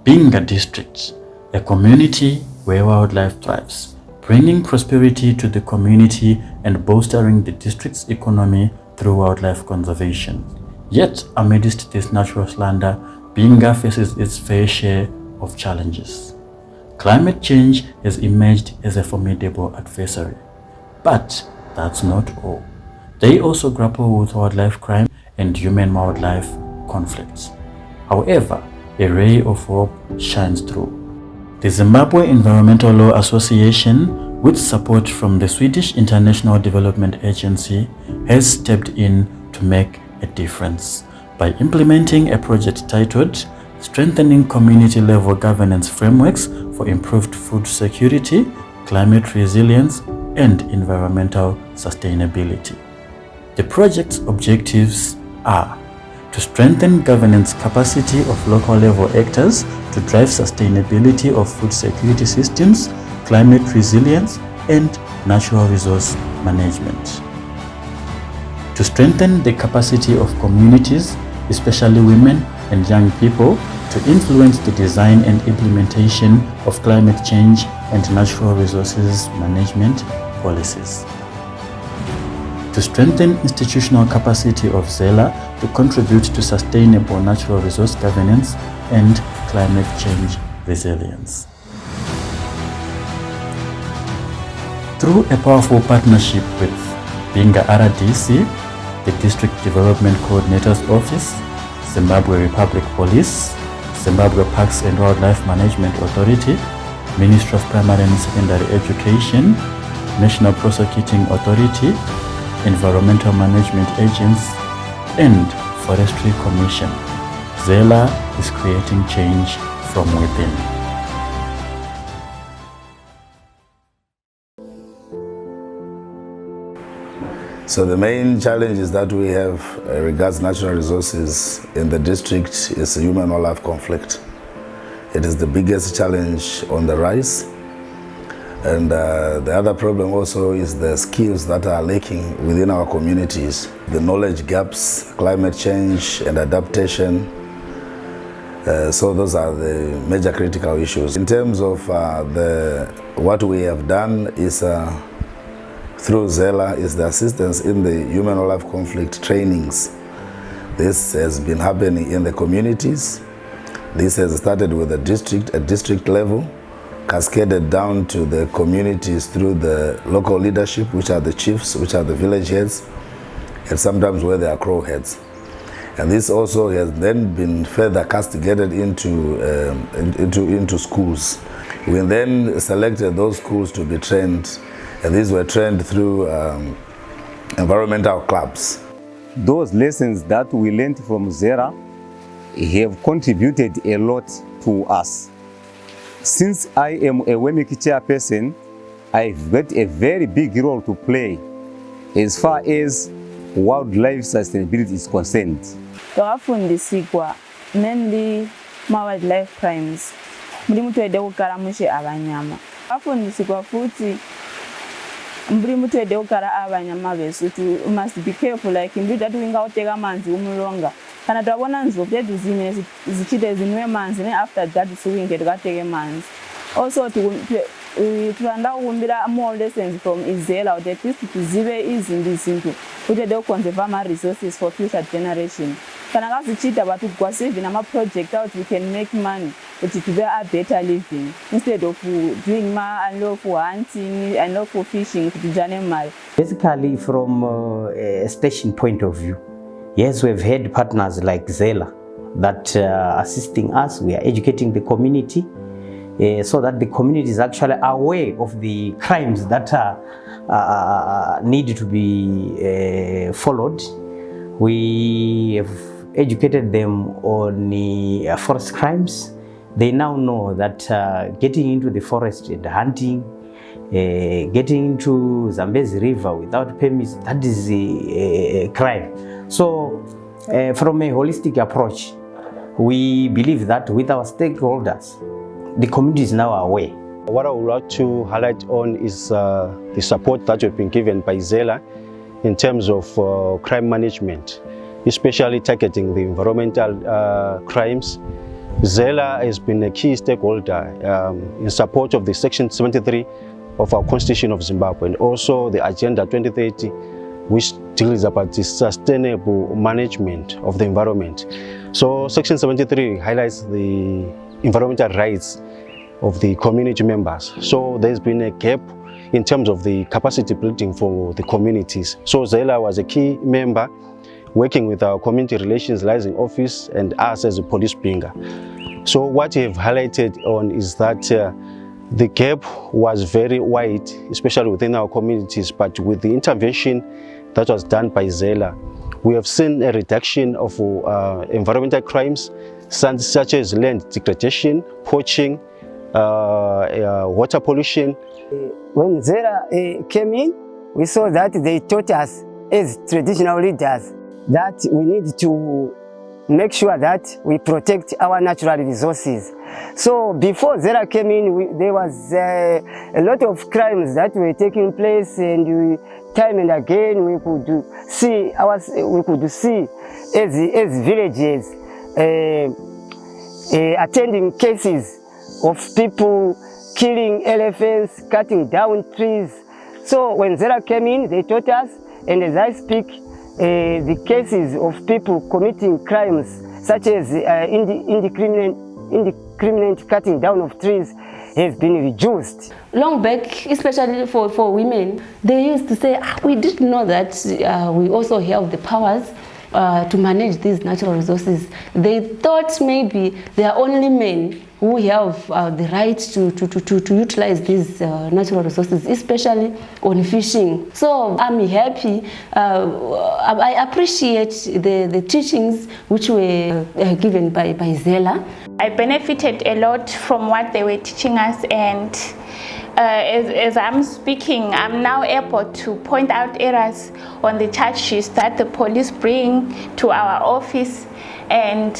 Binga district, a community where wildlife thrives, bringing prosperity to the community and bolstering the district's economy through wildlife conservation. Yet, amidst this natural splendor, Binga faces its fair share of challenges. Climate change has emerged as a formidable adversary. But that's not all. They also grapple with wildlife crime and human-wildlife conflicts. However, a ray of hope shines through. The Zimbabwe Environmental Law Association, with support from the Swedish International Development Agency, has stepped in to make a difference by implementing a project titled Strengthening Community-Level Governance Frameworks for Improved Food Security, Climate Resilience, and Environmental Sustainability. The project's objectives are to strengthen governance capacity of local level actors to drive sustainability of food security systems, climate resilience, and natural resource management. To strengthen the capacity of communities, especially women and young people, to influence the design and implementation of climate change and natural resources management policies. To strengthen institutional capacity of ZELA to contribute to sustainable natural resource governance and climate change resilience. Through a powerful partnership with Binga RDC, the District Development Coordinator's Office, Zimbabwe Republic Police, Zimbabwe Parks and Wildlife Management Authority, Ministry of Primary and Secondary Education, National Prosecuting Authority, Environmental Management Agency, and Forestry Commission, ZELA is creating change from within. So the main challenges that we have regards natural resources in the district is human-wildlife conflict. It is the biggest challenge on the rise. And the other problem also is the skills that are lacking within our communities. The knowledge gaps, climate change and adaptation. So those are the major critical issues. In terms of what we have done is through ZELA is the assistance in the human-wildlife conflict trainings. This has been happening in the communities. This has started with at district level, cascaded down to the communities through the local leadership, which are the chiefs, which are the village heads, and sometimes where they are crow heads. And this also has then been further castigated into schools. We then selected those schools to be trained, and these were trained through environmental clubs. Those lessons that we learned from ZELA have contributed a lot to us. Since I am a WEMIC chairperson, I've got a very big role to play as far as wildlife sustainability is concerned. Tawafundisibwa mainly wildlife crimes. Muri mutwede kugara mushe abanyama. Tawafundisibwa futhi muri mutwede kugara abanyama besu. You must be careful, like in that we ngawuteka manzi umulonga. Kana twabona nzophedu zine zichite zinwe manzi ne after that suwinge tukateke manzi. Also tulanda ukumbira more lessons from ZELA that at least zibe izinto ukuthi they conserve our resources for future generation. Kana kazichita bathu kwasave nama project out we can make money to be a better living instead of doing unlawful hunting, unlawful fishing to animal. Basically, from a station point of view, yes, we've had partners like ZELA that are assisting us. We are educating the community so that the community is actually aware of the crimes that need to be followed. We have educated them on the forest crimes. They now know that getting into the forest and hunting, getting into Zambezi River without permits, that is a crime. So from a holistic approach, we believe that with our stakeholders, the community is now aware. What I would like to highlight on is the support that we've been given by ZELA in terms of crime management, especially targeting the environmental crimes Zela has been a key stakeholder in support of the Section 73 of our Constitution of Zimbabwe, and also the Agenda 2030, which deals about the sustainable management of the environment. So Section 73 highlights the environmental rights of the community members. So there's been a gap in terms of the capacity building for the communities. So Zela was a key member working with our Community Relations Liaison Office and us as a police Binga. So what we have highlighted on is that the gap was very wide, especially within our communities, but with the intervention that was done by Zela, we have seen a reduction of environmental crimes such as land degradation, poaching, water pollution. When Zela came in, we saw that they taught us as traditional leaders that we need to make sure that we protect our natural resources. So before Zela came in, there was a lot of crimes that were taking place, and time and again we could see as villages attending cases of people killing elephants, cutting down trees. So when Zela came in, they taught us, and as I speak, the cases of people committing crimes such as indiscriminate cutting down of trees has been reduced. Long back, especially for women, they used to say, we didn't know that we also have the powers to manage these natural resources. They thought maybe they are only men who have the right to utilize these natural resources, especially on fishing. So I'm happy. I appreciate the teachings which were given by Zela. I benefited a lot from what they were teaching us, and as I'm speaking, I'm now able to point out errors on the charge sheets that the police bring to our office, and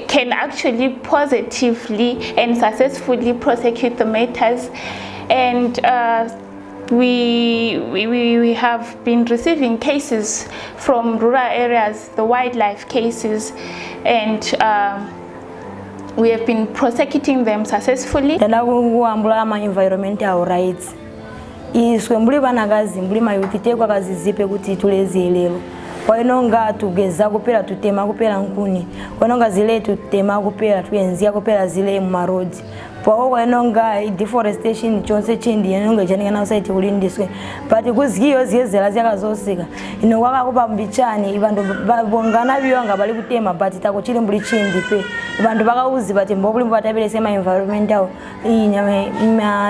can actually positively and successfully prosecute the matters. And we have been receiving cases from rural areas, the wildlife cases, and we have been prosecuting them successfully. Environmental rights. Iswe mbuli vanakazi mbuli mayupitekwa kazizipe kuti tulezielelo. Kwainonga tugeza kupera tutema kupera nkuni. Kwainonga zile tutema kupera tuyenzia kupera zile mumarodi. Pwa kwainonga deforestation chonse chindi yenonga chanika na usaiti ulindiswe. Pati kuzikiyo ziyezela ziyaka zosika. Ino waka kupa mbichani ibandu bongana biyonga bali kutema pati tako chili mbuli chindi pe. Ibandu baka uzi pati mbobuli mbatabile sema environmental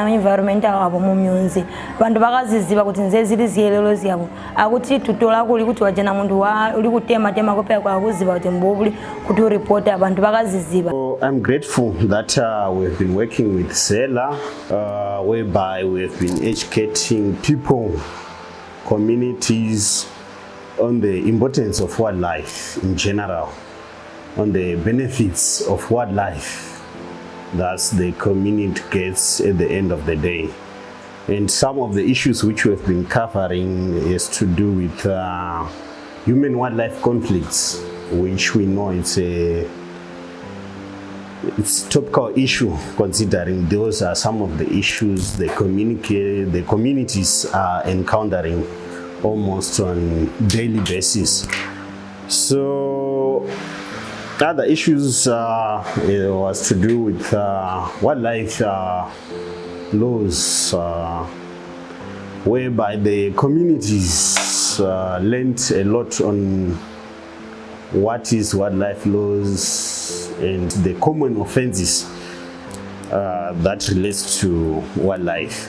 environmental abo mumyonzi. Bandu baka ziziba kuti nze zili ziyelelo ziyabo. Akuti tutola kuli kuti wajana mundu wa uli kutema tema kopera kwa kuziba kuti mbobuli kuti report abantu baka ziziba. I'm grateful that we've been working with Zela, whereby we've been educating people, communities on the importance of wildlife in general, on the benefits of wildlife that the community gets at the end of the day. And some of the issues which we've been covering is to do with human-wildlife conflicts, which we know it's a topical issue, considering those are some of the issues the communities are encountering almost on daily basis. So other issues was to do with wildlife laws, whereby the communities learned a lot on what is wildlife laws and the common offenses that relates to wildlife,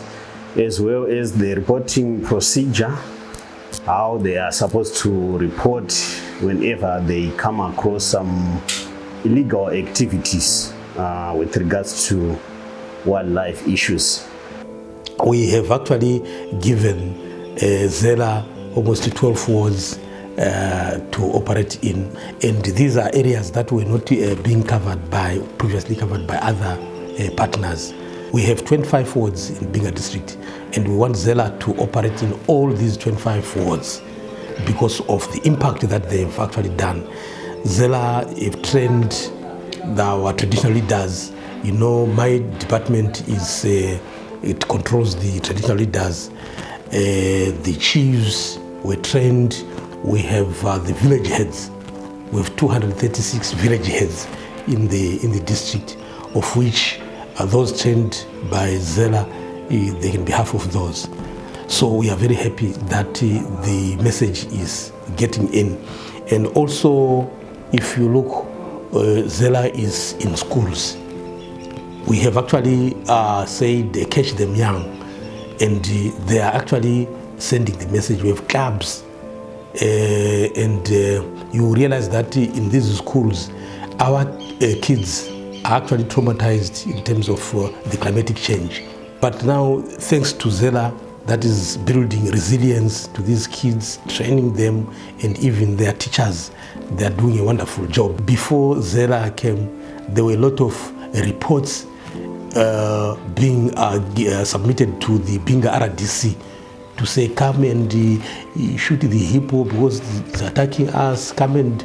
as well as the reporting procedure, how they are supposed to report whenever they come across some illegal activities with regards to wildlife issues. We have actually given Zela almost 12 wards to operate in, and these are areas that were not being previously covered by other partners. We have 25 wards in Binga district, and we want Zela to operate in all these 25 wards because of the impact that they've actually done. Zela have trained our traditional leaders. You know, my department is, it controls the traditional leaders. The chiefs were trained. We have the village heads. We have 236 village heads in the district, of which those trained by Zela, they can be half of those. So we are very happy that the message is getting in. And also, if you look, Zela is in schools. We have actually said they catch them young, and they are actually sending the message. We have clubs, and you realize that in these schools, our kids are actually traumatized in terms of the climatic change. But now, thanks to Zela, that is building resilience to these kids, training them, and even their teachers, they are doing a wonderful job. Before Zela came, there were a lot of reports being submitted to the Binga RDC to say, come and shoot the hippo because it's attacking us, come and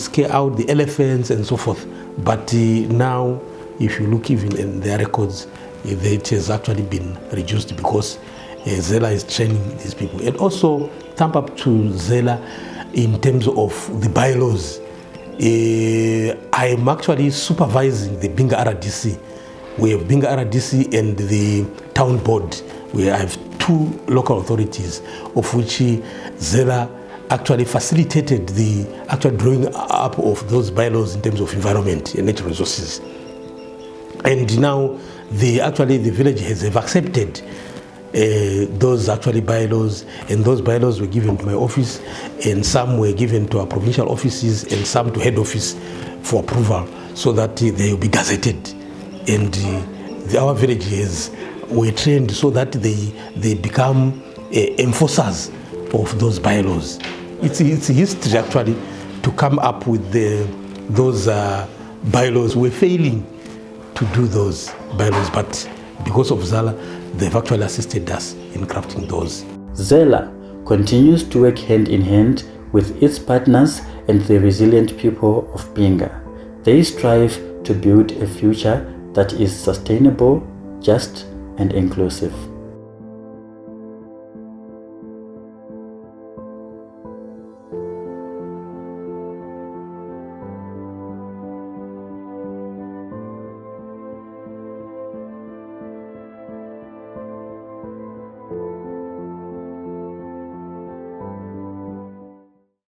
scare out the elephants and so forth. But now, if you look even in their records, it has actually been reduced because Zela is training these people. And also, thumb up to Zela in terms of the bylaws. I am actually supervising the Binga RDC. We have Binga RDC and the town board, where I have 2 local authorities, of which Zela actually facilitated the actual drawing up of those bylaws in terms of environment and natural resources. And now the village has accepted those actually bylaws, and those bylaws were given to my office, and some were given to our provincial offices, and some to head office for approval, so that they will be gazetted. And our villages were trained so that they become enforcers of those bylaws. It's history actually to come up with those bylaws. We're failing to do those bylaws, but because of Zela, they've actually assisted us in crafting those. Zela continues to work hand in hand with its partners and the resilient people of Binga. They strive to build a future that is sustainable, just, and inclusive.